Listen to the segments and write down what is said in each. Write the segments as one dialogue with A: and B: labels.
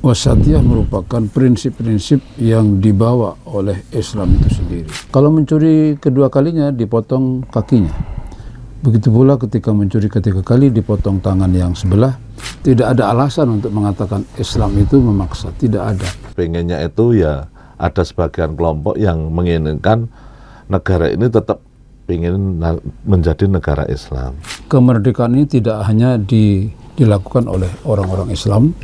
A: Wasatiyah merupakan prinsip-prinsip yang dibawa oleh Islam itu sendiri. Kalau mencuri kedua kalinya dipotong kakinya. Begitu pula ketika mencuri ketiga kali dipotong tangan yang sebelah. Tidak ada alasan untuk mengatakan Islam itu memaksa, tidak ada.
B: Pengennya itu ya ada sebagian kelompok yang menginginkan negara ini tetap ingin menjadi negara Islam.
A: Kemerdekaan ini tidak hanya dilakukan oleh orang-orang Islam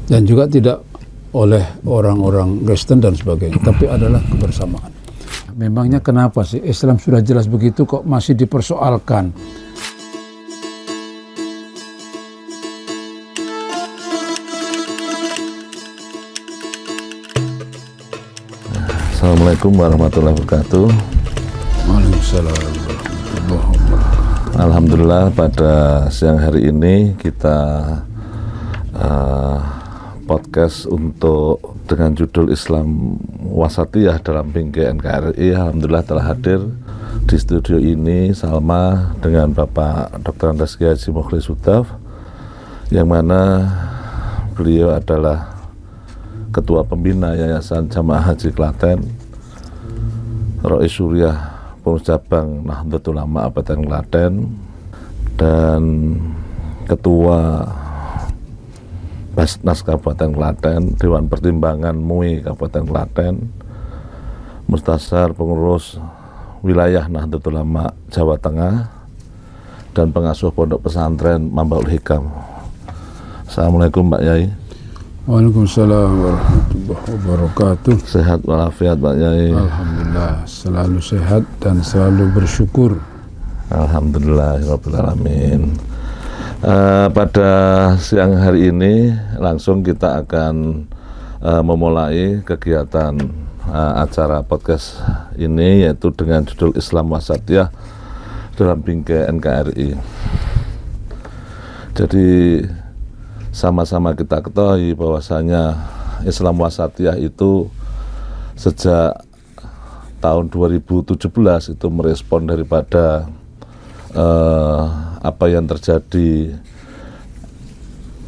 A: dan juga tidak oleh orang-orang Kristen dan sebagainya, tapi adalah kebersamaan. Memangnya kenapa sih Islam sudah jelas begitu kok masih dipersoalkan?
B: Assalamualaikum warahmatullahi wabarakatuh.
A: Waalaikumsalam warahmatullahi wabarakatuh.
B: Alhamdulillah pada siang hari ini kita podcast dengan judul Islam Wasatiyah dalam bingkai NKRI. Alhamdulillah telah hadir di studio ini Salma dengan Bapak Dr. Andes Kiai Haji Mukhlis Hudaf, yang mana beliau adalah Ketua Pembina Yayasan Jamaah Haji Klaten, Rois Suriah Pengurus Cabang Nahdlatul Ulama Kabupaten Klaten, dan Ketua Basnas Kabupaten Klaten, Dewan Pertimbangan MUI Kabupaten Klaten, Mustasar Pengurus Wilayah Nahdlatul Ulama Jawa Tengah, dan pengasuh Pondok Pesantren Mambaul Hikam. Assalamualaikum Pak Yai.
A: Waalaikumsalam warahmatullahi wabarakatuh.
B: Sehat walafiat Pak Yai.
A: Alhamdulillah, selalu sehat dan selalu bersyukur.
B: Alhamdulillahirabbil alamin. Pada siang hari ini langsung kita akan memulai kegiatan acara podcast ini, yaitu dengan judul Islam Wasatiyah dalam bingkai NKRI. Jadi sama-sama kita ketahui bahwasanya Islam Wasatiyah itu sejak tahun 2017 itu merespon daripada apa yang terjadi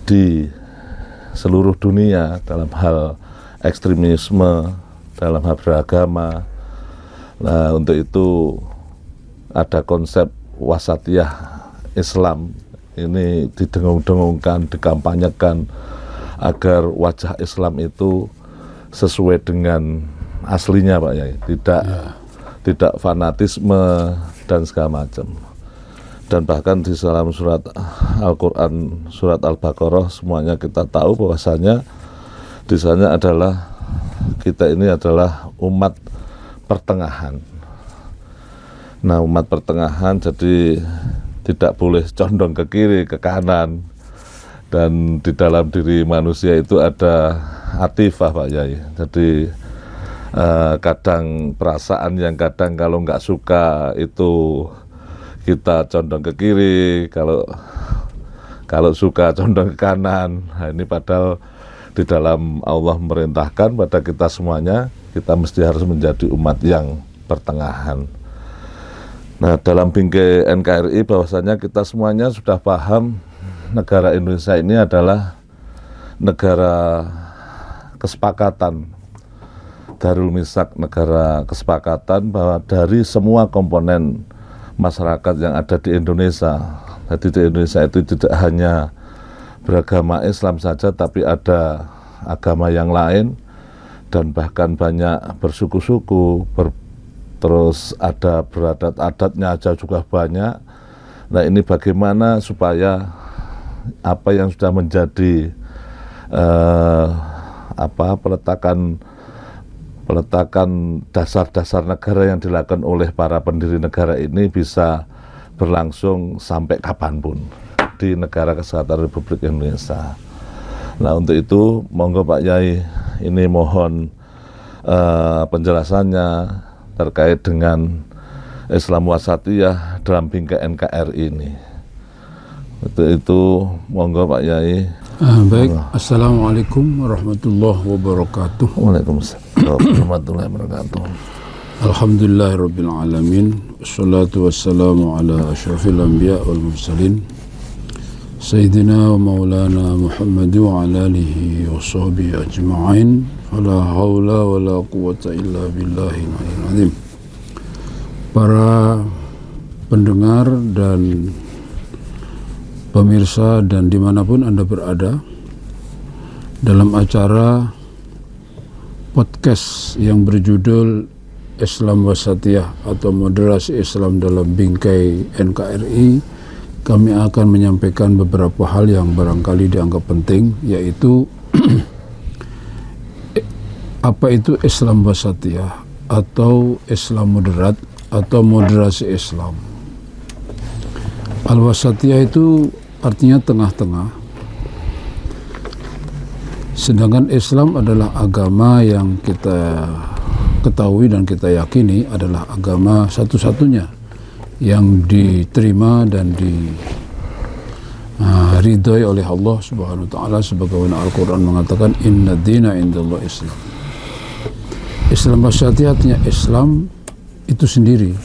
B: di seluruh dunia dalam hal ekstremisme, dalam hal beragama. Nah, untuk itu ada konsep wasatiyah Islam ini didengung-dengungkan, dikampanyekan agar wajah Islam itu sesuai dengan aslinya Pak Yai, tidak fanatisme dan segala macam. Dan bahkan di dalam surat Al-Quran, surat Al-Baqarah, semuanya kita tahu bahwasanya di sana adalah kita ini adalah umat pertengahan. Nah, umat pertengahan jadi tidak boleh condong ke kiri, ke kanan. Dan di dalam diri manusia itu ada atifah Pak Yai. Jadi kadang perasaan yang kadang kalau nggak suka itu kita condong ke kiri, kalau suka condong ke kanan. Nah, ini padahal di dalam Allah memerintahkan pada kita semuanya, kita mesti harus menjadi umat yang pertengahan. Nah, dalam bingkai NKRI bahwasanya kita semuanya sudah paham negara Indonesia ini adalah negara kesepakatan, Darul Misak, negara kesepakatan bahwa dari semua komponen masyarakat yang ada di Indonesia. Jadi di Indonesia itu tidak hanya beragama Islam saja, tapi ada agama yang lain dan bahkan banyak bersuku-suku, terus ada beradat-adatnya aja juga banyak. Nah, ini bagaimana supaya apa yang sudah menjadi peletakan dasar-dasar negara yang dilakukan oleh para pendiri negara ini bisa berlangsung sampai kapanpun di negara kesatuan Republik Indonesia. Nah, untuk itu monggo Pak Yai, ini mohon penjelasannya terkait dengan Islam Wasatiyah dalam bingkai NKRI ini. Untuk itu monggo Pak Yai.
A: Baik, Assalamualaikum warahmatullahi wabarakatuh.
B: Waalaikumsalam warahmatullahi wabarakatuh.
A: Alhamdulillahirabbil alamin. Wassalatu wassalamu ala asyrafil anbiya wal mursalin سيدنا ومولانا محمد وعلى آله وصحبه أجمعين فلا حول ولا قوة إلا بالله العظيم. Para pendengar dan pemirsa dan dimanapun Anda berada, dalam acara podcast yang berjudul Islam Wasatiyah atau Moderasi Islam dalam Bingkai NKRI, kami akan menyampaikan beberapa hal yang barangkali dianggap penting, yaitu apa itu Islam Wasatiyah atau Islam moderat atau moderasi Islam. Al-Wasatiyah itu artinya tengah-tengah, sedangkan Islam adalah agama yang kita ketahui dan kita yakini adalah agama satu-satunya yang diterima dan diridhoi oleh Allah Subhanahu wa taala, sebagaimana Al-Qur'an mengatakan inna dina indallah Islam. Islam wasatiyah artinya Islam itu sendiri.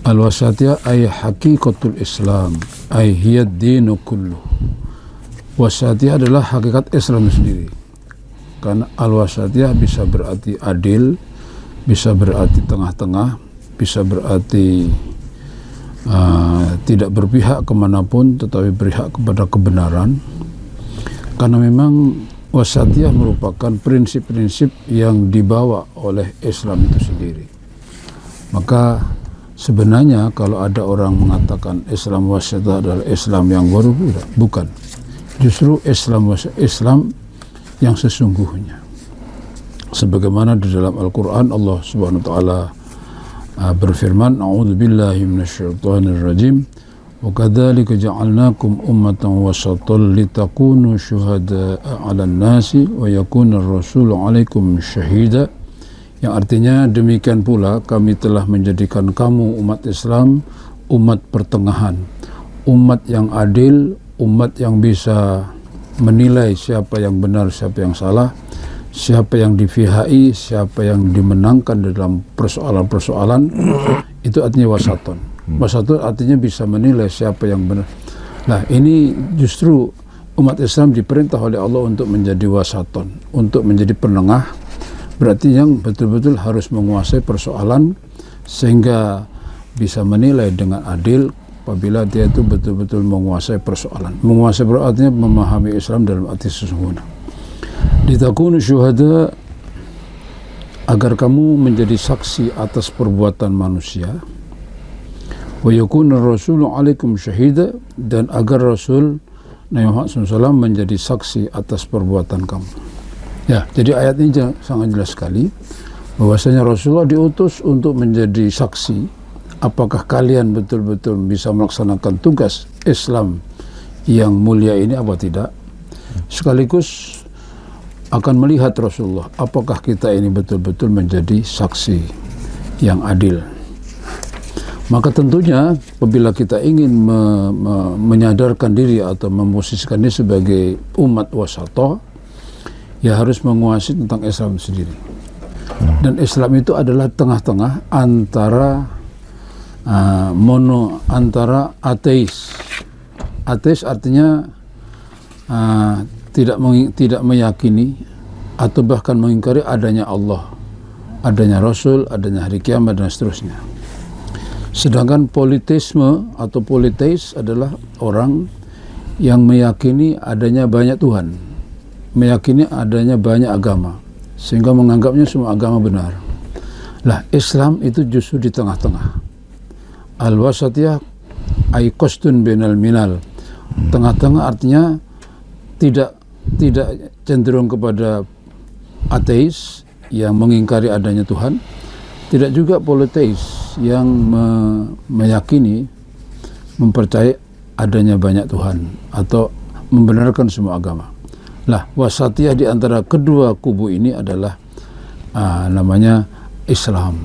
A: Al-wasatiyah ay haqiqatul Islam, ay hiya dinu kullu. Wasatiyah adalah hakikat Islam sendiri. Karena al-wasatiyah bisa berarti adil, bisa berarti tengah-tengah, bisa berarti tidak berpihak kemanapun tetapi berpihak kepada kebenaran, karena memang wasatiyah merupakan prinsip-prinsip yang dibawa oleh Islam itu sendiri. Maka sebenarnya kalau ada orang mengatakan Islam wasatiyah adalah Islam yang baru, bukan, justru Islam yang sesungguhnya, sebagaimana di dalam Al-Quran Allah Subhanahu wa taala berfirman, a'udzubillahi minasyaitonir rajim, wa kadzalika ja'alnakum ummatan wasatan litakunu syuhada'a 'alan nasi wa yakuna ar-rasulu 'alaikum syahida, yang artinya demikian pula kami telah menjadikan kamu umat Islam umat pertengahan, umat yang adil, umat yang bisa menilai siapa yang benar, siapa yang salah, siapa yang dipihaki, siapa yang dimenangkan dalam persoalan-persoalan. Itu artinya wasaton. Wasaton artinya bisa menilai siapa yang benar. Nah, ini justru umat Islam diperintah oleh Allah untuk menjadi wasaton, untuk menjadi penengah, berarti yang betul-betul harus menguasai persoalan sehingga bisa menilai dengan adil apabila dia itu betul-betul menguasai persoalan. Menguasai artinya memahami Islam dalam arti sesungguhnya. Litakunu syuhada, agar kamu menjadi saksi atas perbuatan manusia, wa yakuna rasulu alaikum syahida, dan agar Rasul Nabi Muhammad SAW menjadi saksi atas perbuatan kamu. Ya, jadi ayat ini sangat jelas sekali bahwasanya Rasulullah diutus untuk menjadi saksi apakah kalian betul-betul bisa melaksanakan tugas Islam yang mulia ini apa tidak, sekaligus akan melihat Rasulullah apakah kita ini betul-betul menjadi saksi yang adil. Maka tentunya apabila kita ingin menyadarkan diri atau memposisikan diri sebagai umat wasata, ya harus menguasai tentang Islam sendiri. Dan Islam itu adalah tengah-tengah antara antara ateis. Ateis artinya tidak meyakini atau bahkan mengingkari adanya Allah, adanya Rasul, adanya hari kiamat dan seterusnya. Sedangkan politeisme atau politeis adalah orang yang meyakini adanya banyak Tuhan, meyakini adanya banyak agama, sehingga menganggapnya semua agama benar. Lah, Islam itu justru di tengah-tengah. Al-wasatiyah ay qasdun bainal minal. Tengah-tengah artinya tidak cenderung kepada ateis yang mengingkari adanya Tuhan, tidak juga politeis yang meyakini, mempercayai adanya banyak Tuhan atau membenarkan semua agama. Lah, wasatiyah di antara kedua kubu ini adalah namanya Islam,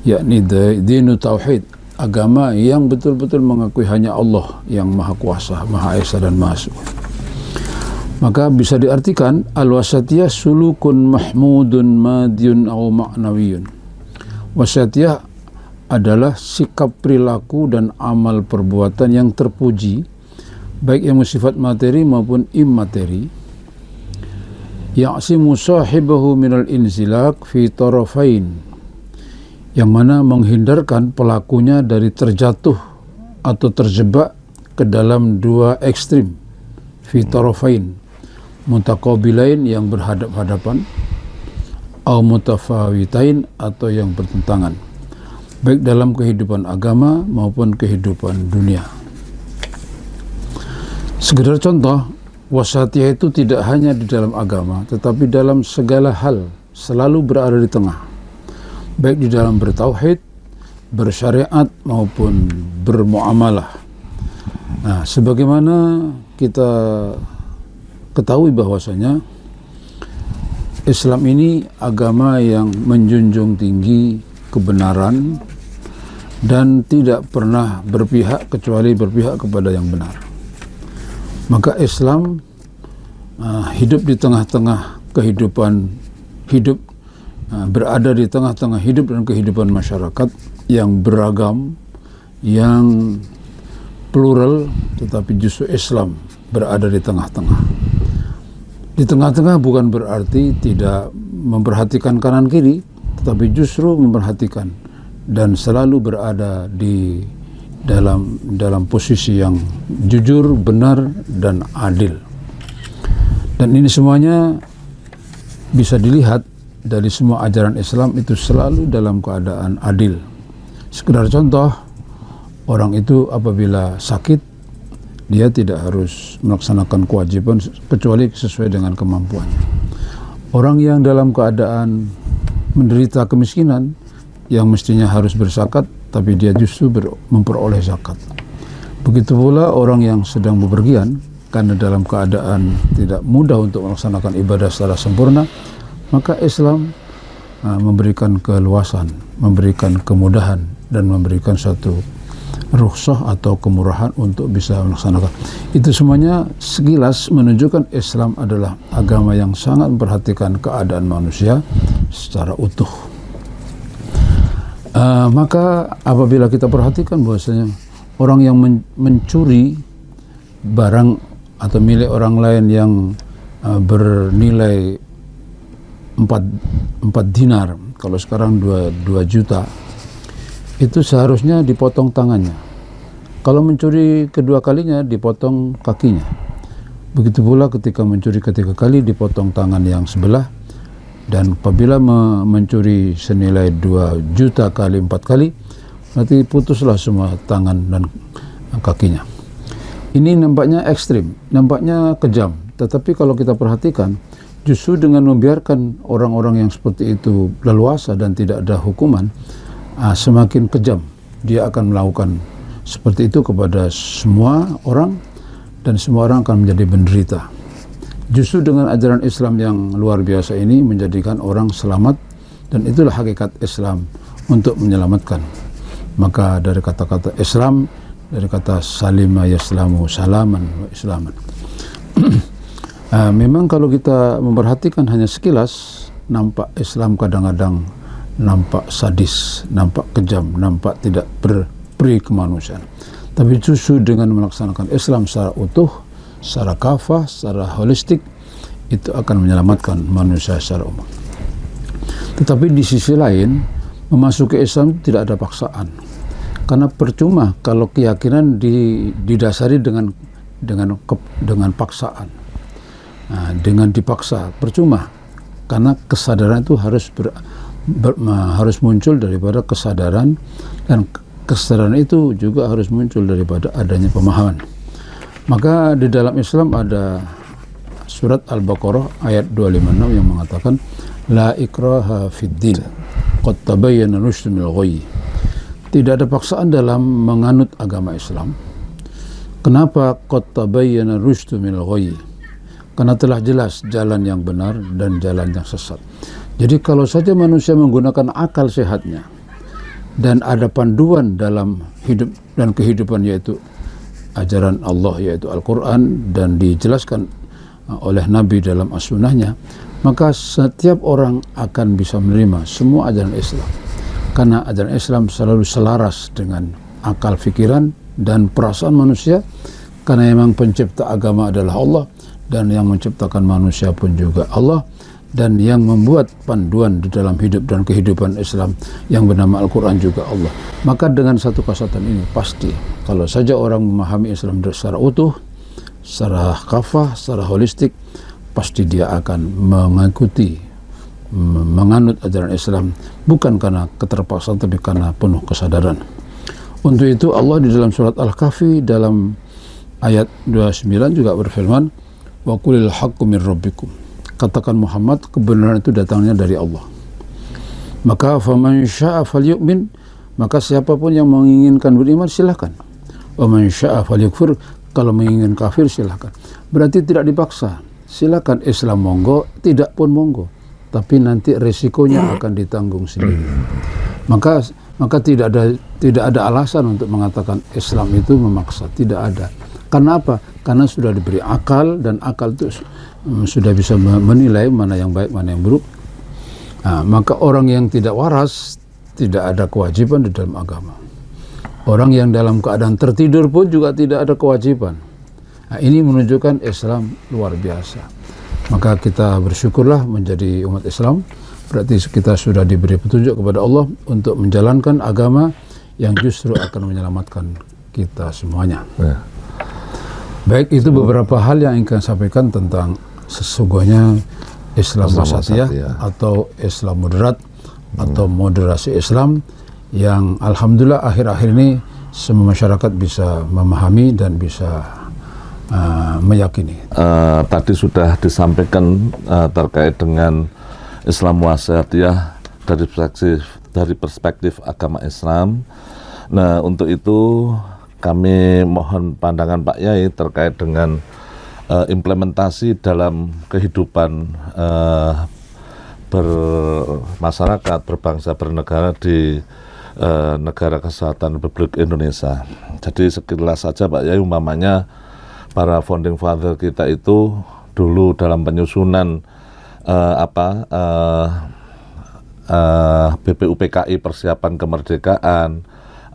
A: yakni dinu tauhid, agama yang betul-betul mengakui hanya Allah yang Maha Kuasa, Maha Esa dan Maha Suci. Maka bisa diartikan al-wasatiyah sulukun mahmudun madiyun atau ma'nawiyun. Wasatiyah adalah sikap perilaku dan amal perbuatan yang terpuji, baik yang bersifat materi maupun immateri, ya'simu sahibahu minal inzilak fi tarafain, yang mana menghindarkan pelakunya dari terjatuh atau terjebak ke dalam dua ekstrim, fi tarafain, mutaqabilain yang berhadap-hadapan, au mutafawitain atau yang bertentangan, baik dalam kehidupan agama maupun kehidupan dunia. Sekedar contoh, wasatiyah itu tidak hanya di dalam agama, tetapi dalam segala hal selalu berada di tengah, baik di dalam bertauhid, bersyariat maupun bermuamalah. Nah, sebagaimana kita ketahui bahwasanya Islam ini agama yang menjunjung tinggi kebenaran dan tidak pernah berpihak kecuali berpihak kepada yang benar. Maka Islam hidup di tengah-tengah kehidupan hidup, berada di tengah-tengah hidup dan kehidupan masyarakat yang beragam, yang plural, tetapi justru Islam berada di tengah-tengah. Di tengah-tengah bukan berarti tidak memperhatikan kanan kiri, tetapi justru memperhatikan dan selalu berada di dalam posisi yang jujur, benar, dan adil. Dan ini semuanya bisa dilihat dari semua ajaran Islam itu selalu dalam keadaan adil. Sekedar contoh, orang itu apabila sakit, dia tidak harus melaksanakan kewajiban kecuali sesuai dengan kemampuannya. Orang yang dalam keadaan menderita kemiskinan, yang mestinya harus berzakat, tapi dia justru memperoleh zakat. Begitu pula orang yang sedang bepergian, karena dalam keadaan tidak mudah untuk melaksanakan ibadah secara sempurna, maka Islam memberikan keluasan, memberikan kemudahan, dan memberikan satu rukhsah atau kemurahan untuk bisa melaksanakan. Itu semuanya sekilas menunjukkan Islam adalah agama yang sangat memperhatikan keadaan manusia secara utuh. Maka apabila kita perhatikan bahwasanya orang yang mencuri barang atau milik orang lain yang bernilai 4 dinar, kalau sekarang 2 juta, itu seharusnya dipotong tangannya. Kalau mencuri kedua kalinya dipotong kakinya. Begitu pula ketika mencuri ketiga kali dipotong tangan yang sebelah. Dan apabila mencuri senilai 2 juta kali 4 kali, nanti putuslah semua tangan dan kakinya. Ini nampaknya ekstrim, nampaknya kejam. Tetapi kalau kita perhatikan, justru dengan membiarkan orang-orang yang seperti itu leluasa dan tidak ada hukuman, semakin kejam dia akan melakukan seperti itu kepada semua orang, dan semua orang akan menjadi menderita. Justru dengan ajaran Islam yang luar biasa ini menjadikan orang selamat, dan itulah hakikat Islam untuk menyelamatkan. Maka dari kata-kata Islam, dari kata salima yaslamu salaman wa islaman. Memang kalau kita memperhatikan hanya sekilas, nampak Islam kadang-kadang nampak sadis, nampak kejam, nampak tidak berperi kemanusiaan. Tapi justru dengan melaksanakan Islam secara utuh, secara kafah, secara holistik, itu akan menyelamatkan manusia secara umum. Tetapi di sisi lain, memasuki Islam tidak ada paksaan. Karena percuma kalau keyakinan didasari dengan paksaan. Dengan dipaksa, percuma. Karena kesadaran itu harus muncul daripada kesadaran, dan kesadaran itu juga harus muncul daripada adanya pemahaman. Maka di dalam Islam ada surat Al-Baqarah ayat 256 yang mengatakan la ikraha fid din qad tabayyana rusydu minal ghayy. Tidak ada paksaan dalam menganut agama Islam. Kenapa qad tabayyana rusydu minal ghayy? Karena telah jelas jalan yang benar dan jalan yang sesat. Jadi kalau saja manusia menggunakan akal sehatnya dan ada panduan dalam hidup dan kehidupan, yaitu ajaran Allah, yaitu Al-Quran, dan dijelaskan oleh Nabi dalam as-sunnahnya, maka setiap orang akan bisa menerima semua ajaran Islam. Karena ajaran Islam selalu selaras dengan akal fikiran dan perasaan manusia, Karena memang pencipta agama adalah Allah, dan yang menciptakan manusia pun juga Allah, dan yang membuat panduan di dalam hidup dan kehidupan Islam yang bernama Al-Quran juga Allah. Maka dengan satu kesatuan ini pasti, kalau saja orang memahami Islam secara utuh, secara kafah, secara holistik, pasti dia akan mengikuti, menganut ajaran Islam, bukan karena keterpaksaan tapi karena penuh kesadaran. Untuk itu Allah di dalam surat Al-Kahfi dalam ayat 29 juga berfirman, wa qulil haqqu min rabbikum, katakan Muhammad, kebenaran itu datangnya dari Allah. Maka faman syaa falyu'min, maka siapapun yang menginginkan beriman silahkan. Wa man syaa falyakfur, kalau menginginkan kafir silahkan. Berarti tidak dipaksa, silakan Islam monggo, tidak pun monggo, tapi nanti resikonya akan ditanggung sendiri. Maka tidak ada alasan untuk mengatakan Islam itu memaksa, tidak ada. Karena apa? Karena sudah diberi akal, dan akal itu sudah bisa menilai mana yang baik, mana yang buruk. Nah, maka orang yang tidak waras tidak ada kewajiban di dalam agama. Orang yang dalam keadaan tertidur pun juga tidak ada kewajiban. Nah, ini menunjukkan Islam luar biasa. Maka kita bersyukurlah menjadi umat Islam. Berarti kita sudah diberi petunjuk kepada Allah untuk menjalankan agama yang justru akan menyelamatkan kita semuanya. Ya. Baik, itu beberapa hal yang ingin saya sampaikan tentang sesungguhnya Islam wasatiyah atau Islam moderat atau moderasi Islam, yang alhamdulillah akhir-akhir ini semua masyarakat bisa memahami dan bisa meyakini.
B: Tadi sudah disampaikan terkait dengan Islam wasatiyah dari perspektif agama Islam. Nah, untuk itu kami mohon pandangan Pak Yai terkait dengan implementasi dalam kehidupan bermasyarakat, berbangsa, bernegara di negara kesatuan Republik Indonesia. Jadi sekilas saja Pak Yai, umpamanya para founding father kita itu dulu dalam penyusunan BPUPKI persiapan kemerdekaan,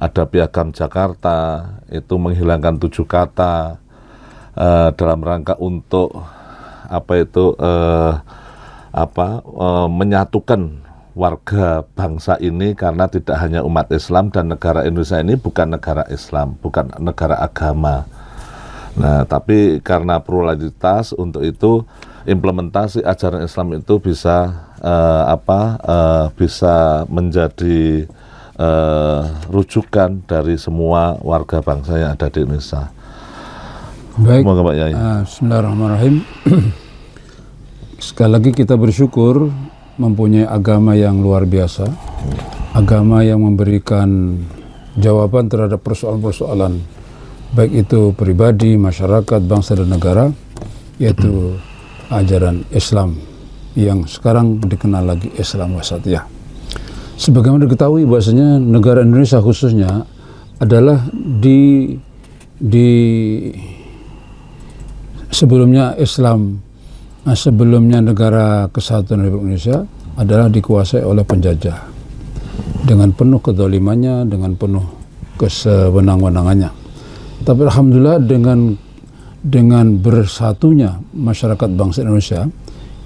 B: ada Piagam Jakarta, itu menghilangkan 7 kata dalam rangka untuk menyatukan warga bangsa ini, karena tidak hanya umat Islam, dan negara Indonesia ini bukan negara Islam, bukan negara agama. Nah, tapi karena pluralitas, untuk itu implementasi ajaran Islam itu bisa bisa menjadi rujukan dari semua warga bangsa yang ada di Indonesia.
A: Baik, bismillahirrahmanirrahim. Sekali lagi kita bersyukur mempunyai agama yang luar biasa, agama yang memberikan jawaban terhadap persoalan-persoalan baik itu pribadi, masyarakat, bangsa dan negara, yaitu ajaran Islam yang sekarang dikenal lagi Islam wasatiyah. Sebagaimana diketahui bahwasanya negara Indonesia khususnya adalah di sebelumnya Islam, sebelumnya negara kesatuan Republik Indonesia adalah dikuasai oleh penjajah dengan penuh kezalimannya, dengan penuh kesewenang-wenangannya. Tapi alhamdulillah dengan bersatunya masyarakat bangsa Indonesia,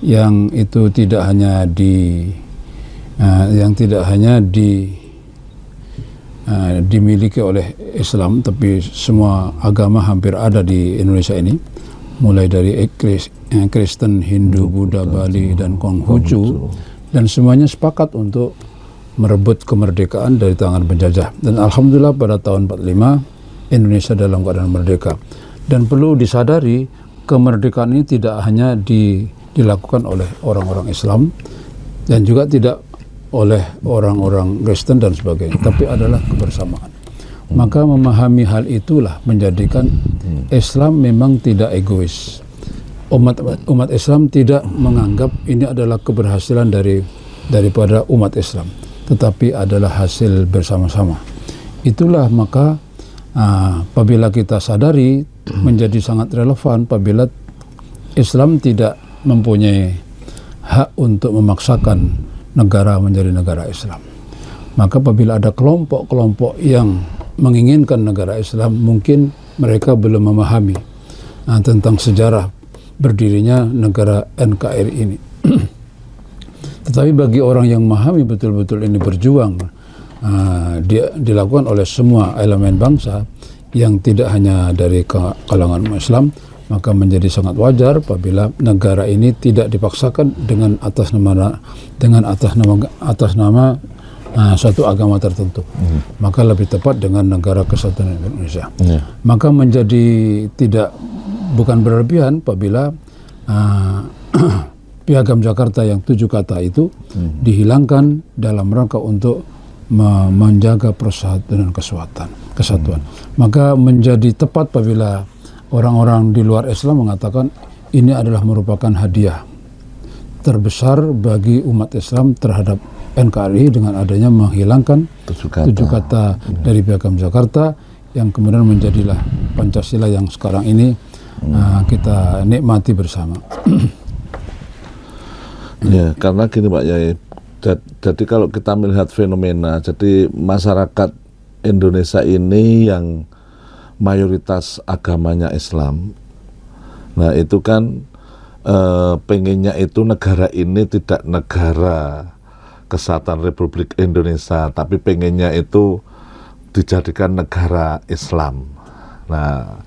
A: yang itu tidak hanya dimiliki oleh Islam, tapi semua agama hampir ada di Indonesia ini, mulai dari Kristen, Hindu, Buddha, Bali, dan Konghucu, dan semuanya sepakat untuk merebut kemerdekaan dari tangan penjajah. Dan alhamdulillah pada tahun 45 Indonesia dalam keadaan merdeka. Dan perlu disadari, kemerdekaan ini tidak hanya dilakukan oleh orang-orang Islam dan juga tidak oleh orang-orang Kristen dan sebagainya, tapi adalah kebersamaan. Maka memahami hal itulah menjadikan Islam memang tidak egois. Umat Islam tidak menganggap ini adalah keberhasilan daripada umat Islam, tetapi adalah hasil bersama-sama. Itulah maka apabila kita sadari, menjadi sangat relevan apabila Islam tidak mempunyai hak untuk memaksakan negara menjadi negara Islam. Maka apabila ada kelompok-kelompok yang menginginkan negara Islam, mungkin mereka belum memahami tentang sejarah berdirinya negara NKRI ini. Tetapi bagi orang yang memahami betul-betul ini berjuang, dilakukan oleh semua elemen bangsa yang tidak hanya dari kalangan umat Islam, maka menjadi sangat wajar apabila negara ini tidak dipaksakan dengan atas nama suatu agama tertentu. Maka lebih tepat dengan Negara Kesatuan Indonesia. Maka menjadi bukan berlebihan apabila Piagam Jakarta yang 7 kata itu dihilangkan dalam rangka untuk menjaga persatuan dan kesatuan. Maka menjadi tepat apabila orang-orang di luar Islam mengatakan ini adalah merupakan hadiah terbesar bagi umat Islam terhadap NKRI dengan adanya menghilangkan 7 kata dari Piagam Jakarta yang kemudian menjadilah Pancasila yang sekarang ini kita nikmati bersama.
B: Ya, karena gini Pak Yai, jadi kalau kita melihat fenomena, jadi masyarakat Indonesia ini yang mayoritas agamanya Islam, nah itu kan pengennya itu negara ini tidak negara kesatuan Republik Indonesia, tapi pengennya itu dijadikan negara Islam. Nah,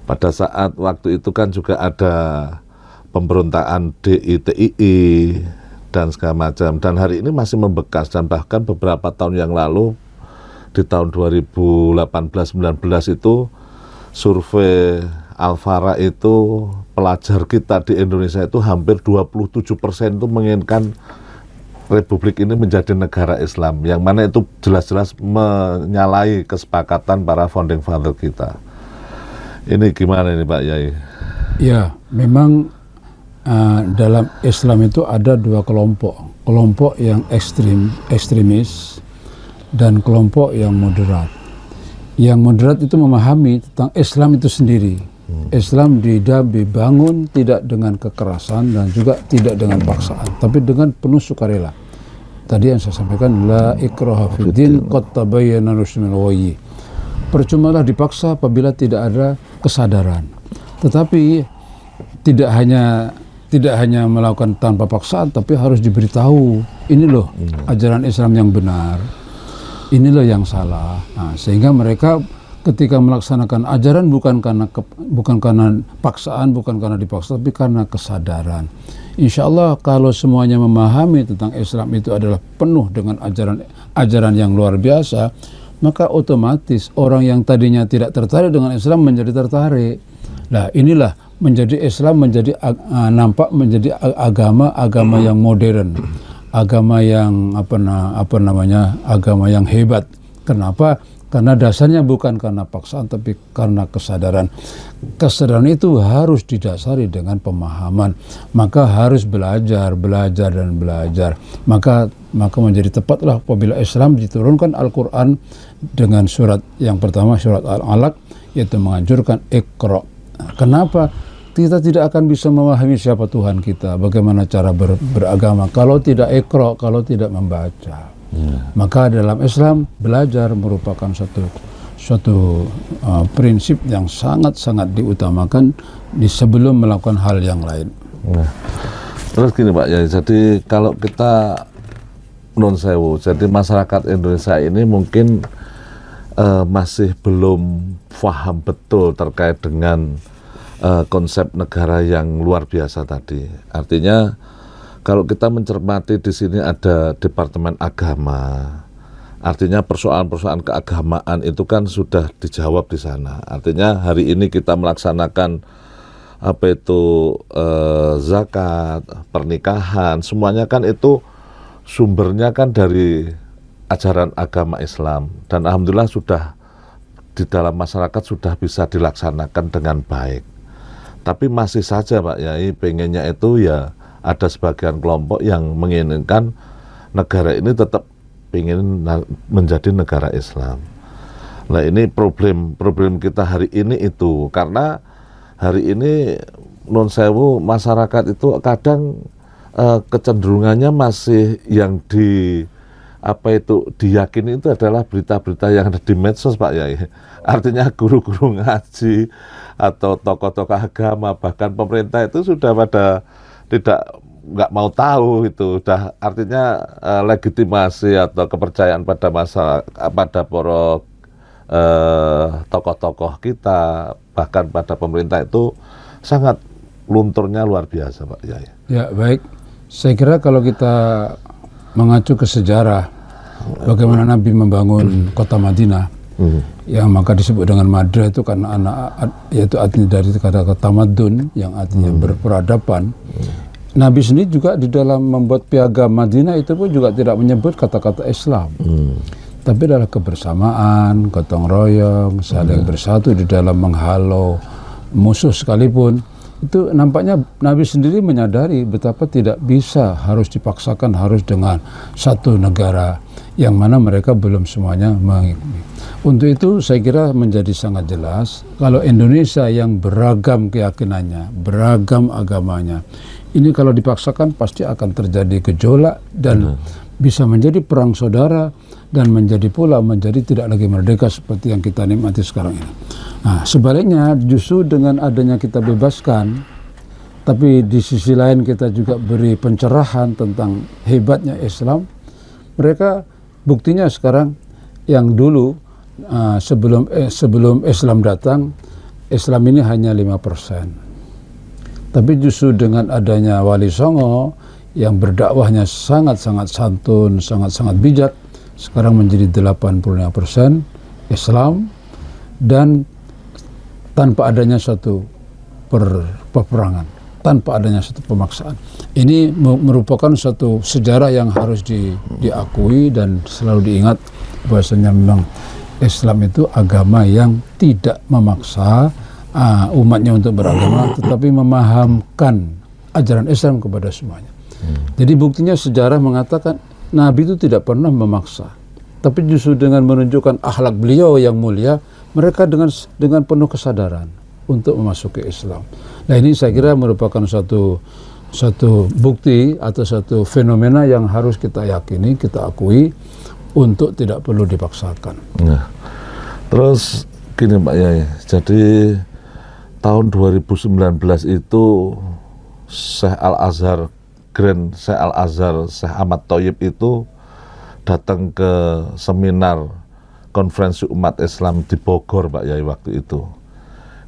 B: pada saat waktu itu kan juga ada pemberontakan DITII dan segala macam, dan hari ini masih membekas, dan bahkan beberapa tahun yang lalu di tahun 2018-19 itu survei Alfara itu pelajar kita di Indonesia itu hampir 27% itu menginginkan Republik ini menjadi negara Islam, yang mana itu jelas-jelas menyalahi kesepakatan para founding father kita. Ini gimana ini Pak Yai?
A: Ya, memang dalam Islam itu ada 2 kelompok yang ekstremis dan kelompok yang moderat. Yang moderat itu memahami tentang Islam itu sendiri. Islam dibangun tidak dengan kekerasan dan juga tidak dengan paksaan, tapi dengan penuh sukarela. Tadi yang saya sampaikan, la ikraha fiddin qad tabayyana rusydu minal ghayy. Percumalah dipaksa apabila tidak ada kesadaran. Tetapi tidak hanya melakukan tanpa paksaan, tapi harus diberitahu, ini loh ajaran Islam yang benar, ini loh yang salah. Nah, sehingga mereka ketika melaksanakan ajaran bukan karena paksaan, bukan karena dipaksa, tapi karena kesadaran. Insya Allah kalau semuanya memahami tentang Islam itu adalah penuh dengan ajaran yang luar biasa, maka otomatis orang yang tadinya tidak tertarik dengan Islam menjadi tertarik. Nah, inilah menjadi Islam nampak menjadi agama yang modern, agama yang agama yang hebat. Kenapa? Karena dasarnya bukan karena paksaan, tapi karena kesadaran. Kesadaran itu harus didasari dengan pemahaman. Maka harus belajar. Maka menjadi tepatlah apabila Islam diturunkan Al-Quran dengan surat yang pertama, surat Al-Alaq, yaitu menganjurkan Iqra. Kenapa? Kita tidak akan bisa memahami siapa Tuhan kita, bagaimana cara beragama kalau tidak Iqra, kalau tidak membaca. Maka dalam Islam belajar merupakan suatu prinsip yang sangat-sangat diutamakan sebelum melakukan hal yang lain.
B: Terus gini Pak ya, jadi kalau kita non sewu, jadi masyarakat Indonesia ini mungkin masih belum paham betul terkait dengan konsep negara yang luar biasa tadi. Artinya kalau kita mencermati di sini ada Departemen Agama, artinya persoalan-persoalan keagamaan itu kan sudah dijawab di sana. Artinya hari ini kita melaksanakan zakat, pernikahan, semuanya kan itu sumbernya kan dari ajaran agama Islam, dan alhamdulillah sudah di dalam masyarakat sudah bisa dilaksanakan dengan baik. Tapi masih saja Pak Yai, pengennya itu ya ada sebagian kelompok yang menginginkan negara ini tetap ingin menjadi negara Islam. Nah ini problem kita hari ini itu, karena hari ini non sewu masyarakat itu kadang kecenderungannya masih yang apa itu diyakini itu adalah berita-berita yang ada di medsos, Pak Yai. Artinya guru-guru ngaji atau tokoh-tokoh agama, bahkan pemerintah itu sudah pada nggak mau tahu itu. Udah artinya legitimasi atau kepercayaan pada pada para tokoh-tokoh kita, bahkan pada pemerintah itu sangat lunturnya luar biasa, Pak Yai.
A: Ya, baik. Saya kira kalau kita mengacu ke sejarah bagaimana Nabi membangun kota Madinah, yang maka disebut dengan Madinah itu karena yaitu artinya dari kata tamadun yang artinya berperadaban. Nabi sendiri juga di dalam membuat piagam Madinah itu pun juga tidak menyebut kata-kata Islam, tapi adalah kebersamaan, gotong royong, saling bersatu di dalam menghalau musuh sekalipun. Itu nampaknya Nabi sendiri menyadari betapa tidak bisa harus dipaksakan harus dengan satu negara yang mana mereka belum semuanya mengikuti. Untuk itu saya kira menjadi sangat jelas kalau Indonesia yang beragam keyakinannya, beragam agamanya, ini kalau dipaksakan pasti akan terjadi gejolak dan bisa menjadi perang saudara dan menjadi tidak lagi merdeka seperti yang kita nikmati sekarang ini. Nah, sebaliknya justru dengan adanya kita bebaskan, tapi di sisi lain kita juga beri pencerahan tentang hebatnya Islam, mereka buktinya sekarang yang dulu sebelum Islam datang, Islam ini hanya 5%. Tapi justru dengan adanya Wali Songo yang berdakwahnya sangat-sangat santun, sangat-sangat bijak, sekarang menjadi 85% Islam dan tanpa adanya suatu peperangan, tanpa adanya suatu pemaksaan. Ini merupakan suatu sejarah yang harus diakui dan selalu diingat bahwasanya memang Islam itu agama yang tidak memaksa umatnya untuk beragama, tetapi memahamkan ajaran Islam kepada semuanya. Jadi buktinya sejarah mengatakan Nabi itu tidak pernah memaksa, tapi justru dengan menunjukkan akhlak beliau yang mulia, mereka dengan penuh kesadaran untuk memasuki Islam. Nah, ini saya kira merupakan satu bukti atau satu fenomena yang harus kita yakini, kita akui untuk tidak perlu dipaksakan.
B: Nah, terus gini Pak Yai, jadi tahun 2019 itu Syekh Al-Azhar, Grand Syekh Al-Azhar, Syekh Ahmad Thoyyib itu datang ke seminar konferensi umat Islam di Bogor, Pak Yai, waktu itu.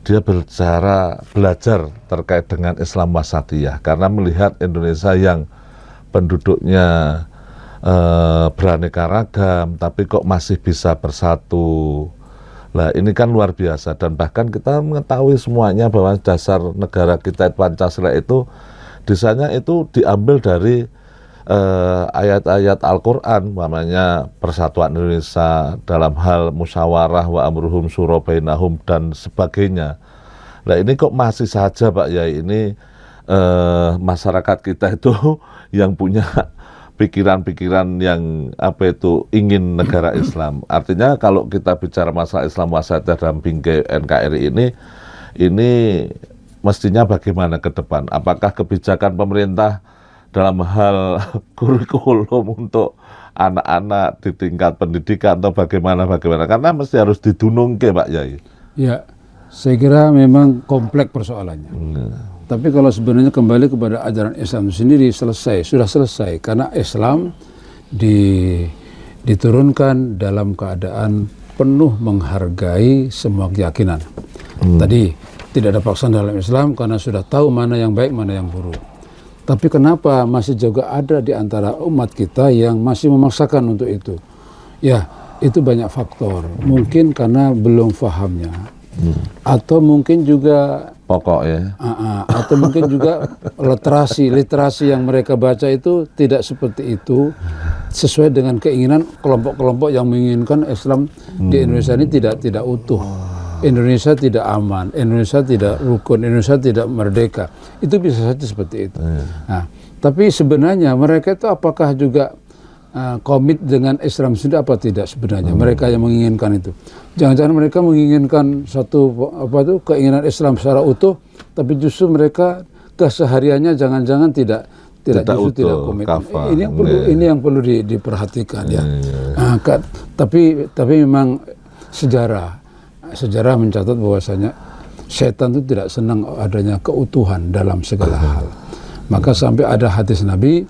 B: Dia belajar terkait dengan Islam wasatiyah, karena melihat Indonesia yang penduduknya beraneka ragam, tapi kok masih bisa bersatu. Nah, ini kan luar biasa, dan bahkan kita mengetahui semuanya bahwa dasar negara kita Pancasila itu desanya itu diambil dari ayat-ayat Al-Quran, namanya persatuan Indonesia dalam hal musyawarah wa amruhum syura bainahum dan sebagainya. Nah, ini kok masih saja Pak Yai, ini masyarakat kita itu yang punya pikiran-pikiran yang ingin negara Islam. Artinya kalau kita bicara masalah Islam wasatiyah dalam bingkai NKRI ini mestinya bagaimana ke depan? Apakah kebijakan pemerintah dalam hal kurikulum untuk anak-anak di tingkat pendidikan atau bagaimana? Karena mesti harus didunungke, Pak Yai. Ya,
A: saya kira memang kompleks persoalannya. Tapi kalau sebenarnya kembali kepada ajaran Islam sendiri sudah selesai. Karena Islam diturunkan dalam keadaan penuh menghargai semua keyakinan. Tadi tidak ada paksaan dalam Islam karena sudah tahu mana yang baik, mana yang buruk. Tapi kenapa masih juga ada di antara umat kita yang masih memaksakan untuk itu? Ya, itu banyak faktor. Mungkin karena belum fahamnya. Atau mungkin juga
B: pokok ya.
A: Atau mungkin juga literasi yang mereka baca itu tidak seperti itu, sesuai dengan keinginan kelompok-kelompok yang menginginkan Islam di Indonesia ini tidak utuh. Indonesia tidak aman, Indonesia tidak rukun, Indonesia tidak merdeka. Itu bisa saja seperti itu. Nah, tapi sebenarnya mereka itu apakah juga komit dengan Islam sendiri apa tidak sebenarnya? Mereka yang menginginkan itu. Jangan-jangan mereka menginginkan satu keinginan Islam secara utuh, tapi justru mereka kesehariannya jangan-jangan tidak justru tidak
B: utuh,
A: komitmen.
B: kafah.
A: Ini yang perlu diperhatikan ya. Tapi memang sejarah mencatat bahwasanya setan itu tidak senang adanya keutuhan dalam segala hal. Maka sampai ada hadis Nabi,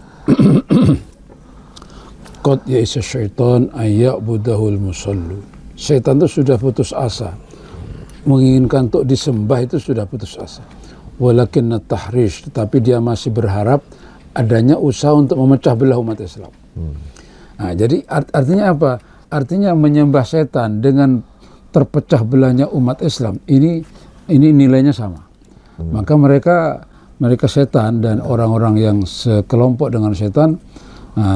A: qad ya'isa syaitan ayya'budahul musallu. Setan itu sudah putus asa, menginginkan untuk disembah itu sudah putus asa. Walakinna tahrish, tetapi dia masih berharap adanya usaha untuk memecah belah umat Islam. Nah, jadi artinya apa? Artinya menyembah setan dengan terpecah belahnya umat Islam ini nilainya sama. Maka mereka setan dan orang-orang yang sekelompok dengan setan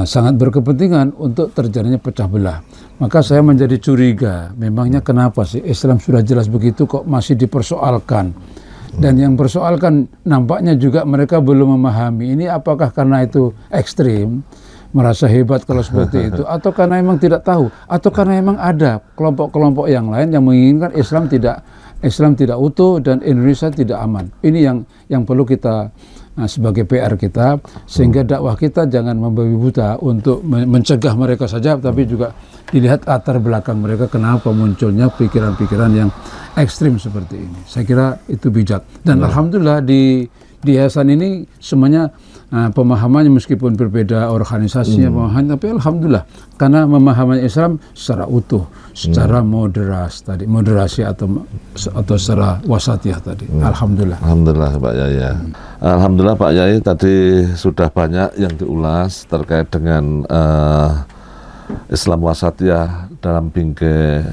A: sangat berkepentingan untuk terjadinya pecah belah. Maka saya menjadi curiga, memangnya kenapa sih Islam sudah jelas begitu kok masih dipersoalkan? Dan yang persoalkan nampaknya juga mereka belum memahami. Ini apakah karena itu ekstrim, merasa hebat kalau seperti itu, atau karena memang tidak tahu, atau karena memang ada kelompok-kelompok yang lain yang menginginkan Islam tidak utuh dan Indonesia tidak aman. Ini yang perlu kita sebagai PR kita, sehingga dakwah kita jangan membabi buta untuk mencegah mereka saja, tapi juga dilihat latar belakang mereka kenapa munculnya pikiran-pikiran yang ekstrim seperti ini. Saya kira itu bijak. Dan alhamdulillah di yayasan ini semuanya pemahamannya meskipun berbeda organisasinya, pemahaman, tapi alhamdulillah karena memahami Islam secara utuh, secara moderasi atau secara wasatiyah tadi. Alhamdulillah.
B: Alhamdulillah Pak Yai. Alhamdulillah Pak Yai, tadi sudah banyak yang diulas terkait dengan Islam wasatiyah dalam bingkai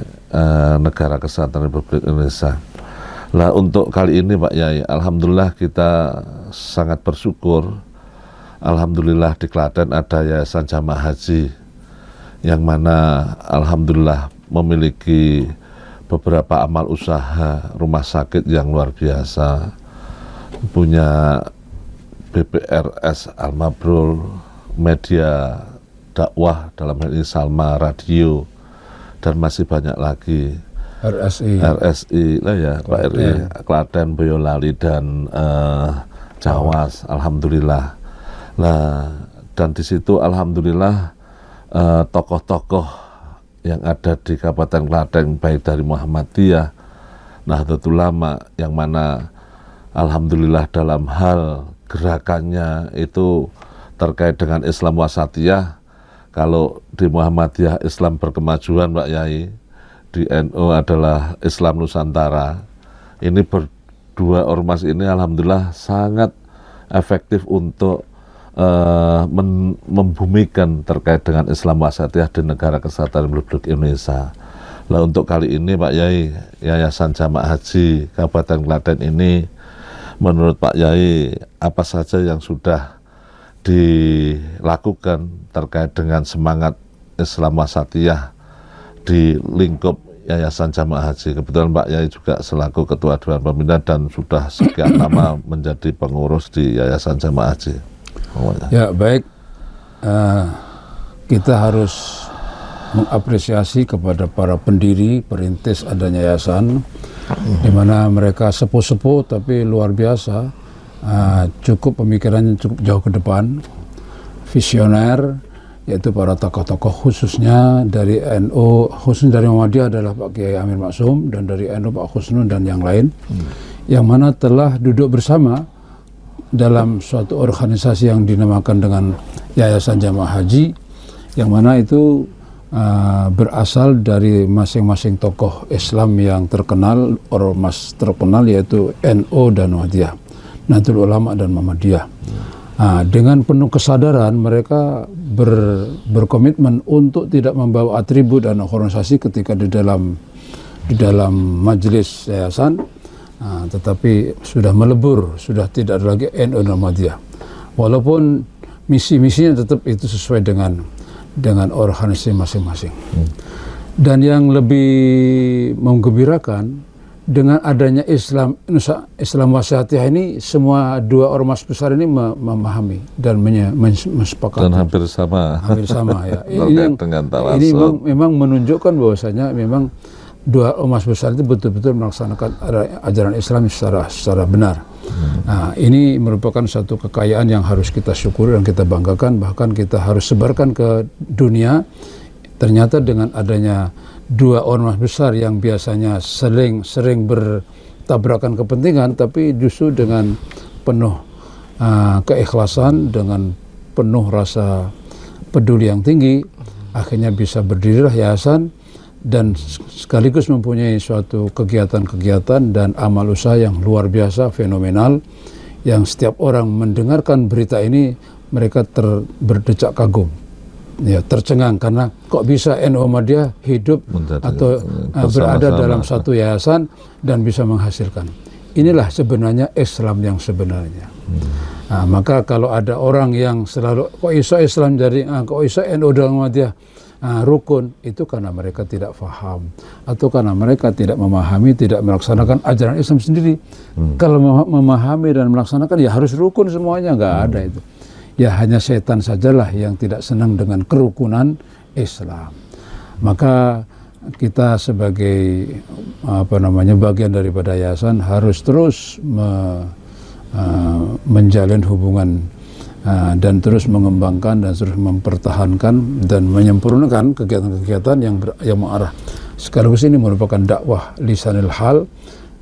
B: Negara Kesatuan Republik Indonesia. Nah, untuk kali ini Pak Yai, alhamdulillah kita sangat bersyukur. Alhamdulillah di Klaten ada Yayasan Jamaah Haji yang mana alhamdulillah memiliki beberapa amal usaha rumah sakit yang luar biasa. Punya BPRS Al-Mabrur, media dakwah dalam hal ini Salma Radio, dan masih banyak lagi. RSI lah ya, Pak RI, Klaten, Boyolali, dan Jawas, alhamdulillah. Nah, dan di situ alhamdulillah tokoh-tokoh yang ada di Kabupaten Klaten, baik dari Muhammadiyah, Nahdlatul Ulama, yang mana alhamdulillah dalam hal gerakannya itu terkait dengan Islam wasatiyah. Kalau di Muhammadiyah Islam berkemajuan Pak Yai, di NU adalah Islam Nusantara. Ini berdua ormas ini alhamdulillah sangat efektif untuk membumikan terkait dengan Islam wasatiyah di Negara Kesatuan Republik Indonesia. Nah, untuk kali ini Pak Yai, Yayasan Jamaah Haji Kabupaten Klaten ini, menurut Pak Yai apa saja yang sudah dilakukan terkait dengan semangat Islam wasatiyah di lingkup Yayasan Jamaah Haji? Kebetulan Pak Yai juga selaku Ketua Dewan Pembina dan sudah sekian lama menjadi pengurus di Yayasan Jamaah Haji.
A: Ya baik, kita harus mengapresiasi kepada para pendiri, perintis adanya yayasan, di mana mereka sepuh-sepuh tapi luar biasa, cukup pemikirannya cukup jauh ke depan, visioner, yaitu para tokoh-tokoh khususnya dari NU, khususnya dari Muhammadiyah adalah Pak Kiai Amir Maksum, dan dari NU Pak Khusnun dan yang lain, yang mana telah duduk bersama dalam suatu organisasi yang dinamakan dengan Yayasan Jamaah Haji, yang mana itu berasal dari masing-masing tokoh Islam yang terkenal, ormas terkenal, yaitu NU dan Muhammadiyah, Nahdlatul Ulama dan Muhammadiyah. Dengan penuh kesadaran mereka berkomitmen untuk tidak membawa atribut dan organisasi ketika di dalam majelis yayasan, tetapi sudah melebur, sudah tidak ada lagi NU dan Muhammadiyah. Walaupun misi-misinya tetap itu sesuai dengan organisasi masing-masing. Dan yang lebih menggembirakan, dengan adanya Islam wasatiyah ini, semua dua ormas besar ini memahami dan mensepakati.
B: Dan hampir sama
A: ya.
B: Ini
A: Ini memang menunjukkan bahwasanya memang dua ormas besar itu betul-betul melaksanakan ajaran Islam secara benar. Nah, ini merupakan satu kekayaan yang harus kita syukuri dan kita banggakan, bahkan kita harus sebarkan ke dunia. Ternyata dengan adanya dua ormas besar yang biasanya sering bertabrakan kepentingan, tapi justru dengan penuh keikhlasan, dengan penuh rasa peduli yang tinggi, akhirnya bisa berdirilah yayasan dan sekaligus mempunyai suatu kegiatan-kegiatan dan amal usaha yang luar biasa, fenomenal, yang setiap orang mendengarkan berita ini mereka berdecak kagum, ya, tercengang, karena kok bisa NU Muhammadiyah hidup atau berada dalam satu yayasan dan bisa menghasilkan. Inilah sebenarnya Islam yang sebenarnya. Nah, maka kalau ada orang yang selalu kok iso Islam jadi kok iso NU dalam Muhammadiyah rukun, itu karena mereka tidak paham atau karena mereka tidak memahami, tidak melaksanakan ajaran Islam sendiri. Kalau memahami dan melaksanakan ya harus rukun semuanya, nggak ada itu. Ya hanya setan sajalah yang tidak senang dengan kerukunan Islam. Maka kita sebagai bagian daripada yayasan harus terus menjalin hubungan dan terus mengembangkan dan terus mempertahankan dan menyempurnakan kegiatan-kegiatan yang mengarah. Sekaligus ini merupakan dakwah lisanil hal.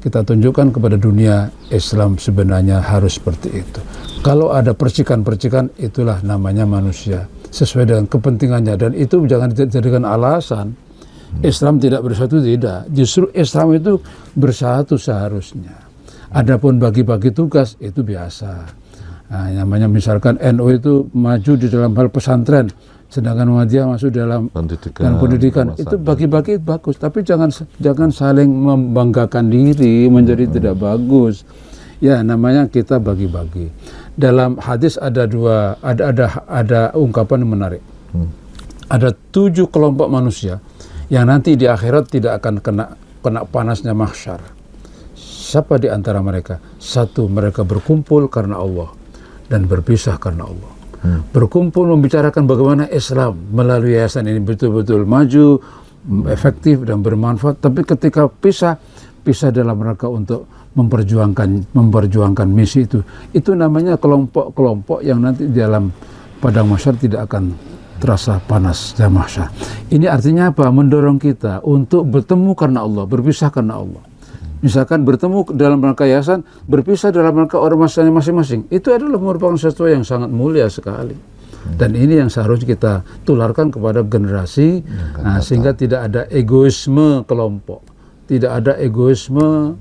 A: Kita tunjukkan kepada dunia Islam sebenarnya harus seperti itu. Kalau ada percikan-percikan, itulah namanya manusia sesuai dengan kepentingannya, dan itu jangan dijadikan alasan. Islam tidak bersatu, tidak. Justru Islam itu bersatu seharusnya. Adapun bagi-bagi tugas itu biasa. Nah, namanya misalkan NU itu maju di dalam hal pesantren, sedangkan Muhammadiyah masuk dalam pendidikan. Itu bagi-bagi bagus, tapi jangan saling membanggakan diri menjadi tidak bagus. Ya, namanya kita bagi-bagi. Dalam hadis ada ungkapan yang menarik. Ada 7 kelompok manusia yang nanti di akhirat tidak akan kena panasnya mahsyar. Siapa di antara mereka? 1, mereka berkumpul karena Allah dan berpisah karena Allah. Berkumpul membicarakan bagaimana Islam melalui yayasan ini betul-betul maju, efektif dan bermanfaat. Tapi ketika pisah dalam rangka untuk memperjuangkan misi itu. Itu namanya kelompok-kelompok yang nanti di dalam padang mahsyar tidak akan terasa panas dan mahsyar. Ini artinya apa? Mendorong kita untuk bertemu karena Allah, berpisah karena Allah. Misalkan bertemu dalam rangka yayasan, berpisah dalam rangka ormasnya masing-masing. Itu adalah merupakan sesuatu yang sangat mulia sekali. Dan ini yang seharusnya kita tularkan kepada generasi, sehingga tidak ada egoisme kelompok, tidak ada egoisme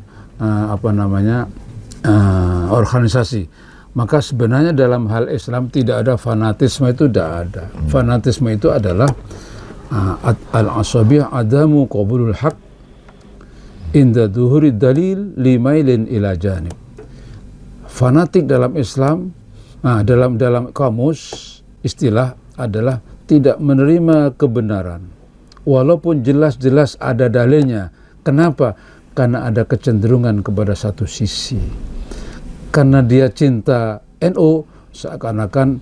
A: organisasi. Maka sebenarnya dalam hal Islam tidak ada fanatisme, itu tidak ada. Fanatisme itu adalah al-asabiyah adamu qabulul haq inda duhuri dalil limailin ila janib. Fanatik dalam Islam, dalam kamus istilah adalah tidak menerima kebenaran walaupun jelas-jelas ada dalilnya. Kenapa? Karena ada kecenderungan kepada satu sisi. Karena dia cinta NU, seakan-akan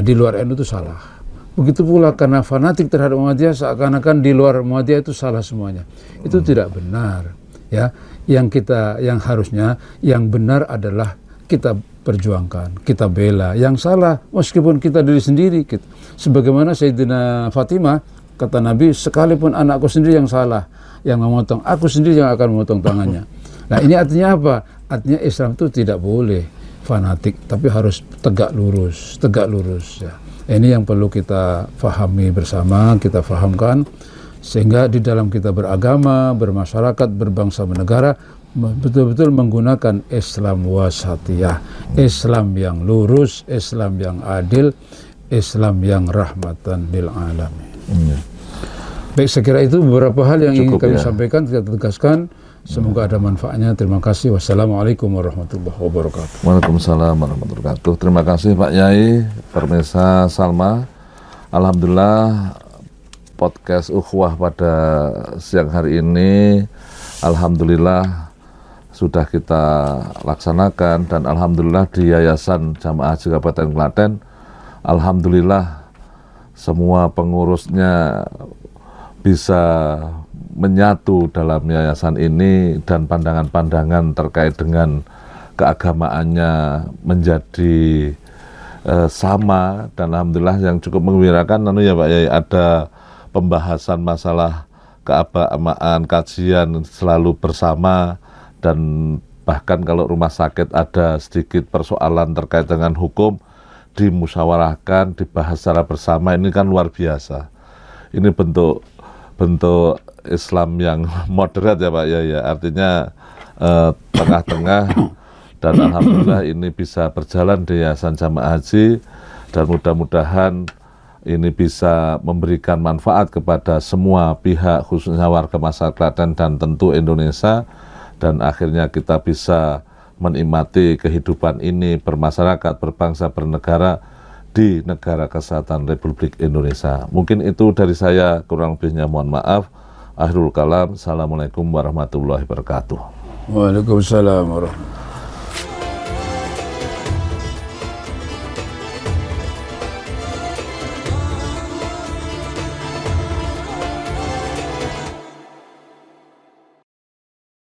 A: di luar NU itu salah. Begitu pula karena fanatik terhadap Muhammadiyah, seakan-akan di luar Muhammadiyah itu salah semuanya. Itu tidak benar, ya. Yang harusnya yang benar adalah kita perjuangkan, kita bela. Yang salah meskipun kita diri sendiri, sebagaimana Sayyidina Fatimah, kata Nabi, sekalipun anakku sendiri yang salah, yang memotong, aku sendiri yang akan memotong tangannya. Nah, ini artinya apa? Artinya Islam itu tidak boleh fanatik, tapi harus tegak lurus ya. Ini yang perlu kita fahami bersama, kita fahamkan, sehingga di dalam kita beragama, bermasyarakat, berbangsa, bernegara, betul-betul menggunakan Islam wasatiyah, Islam yang lurus, Islam yang adil, Islam yang rahmatan lil alamin. Baik, saya kira itu beberapa hal yang ingin kami sampaikan, kita tegaskan. Semoga ada manfaatnya. Terima kasih. Wassalamualaikum warahmatullahi wabarakatuh.
B: Waalaikumsalam warahmatullahi wabarakatuh. Terima kasih Pak Yai Farmesa Salma. Alhamdulillah podcast Ukhuwah pada siang hari ini alhamdulillah sudah kita laksanakan, dan alhamdulillah di Yayasan Jamaah Haji Kabupaten Klaten alhamdulillah semua pengurusnya bisa menyatu dalam yayasan ini dan pandangan-pandangan terkait dengan keagamaannya menjadi sama, dan alhamdulillah yang cukup menggembirakan ya Pak Yai, ada pembahasan masalah keagamaan, kajian selalu bersama, dan bahkan kalau rumah sakit ada sedikit persoalan terkait dengan hukum dimusyawarahkan, dibahas secara bersama. Ini kan luar biasa. Ini bentuk Islam yang moderat ya Pak Yai, artinya tengah-tengah. Dan alhamdulillah ini bisa berjalan di Yayasan Jamaah Haji, dan mudah-mudahan ini bisa memberikan manfaat kepada semua pihak, khususnya warga masyarakat Klaten dan tentu Indonesia, dan akhirnya kita bisa menikmati kehidupan ini bermasyarakat, berbangsa, bernegara di Negara Kesatuan Republik Indonesia. Mungkin itu dari saya, kurang lebihnya mohon maaf. Akhirul kalam, Assalamualaikum warahmatullahi wabarakatuh.
A: Waalaikumsalam warahmatullahi wabarakatuh.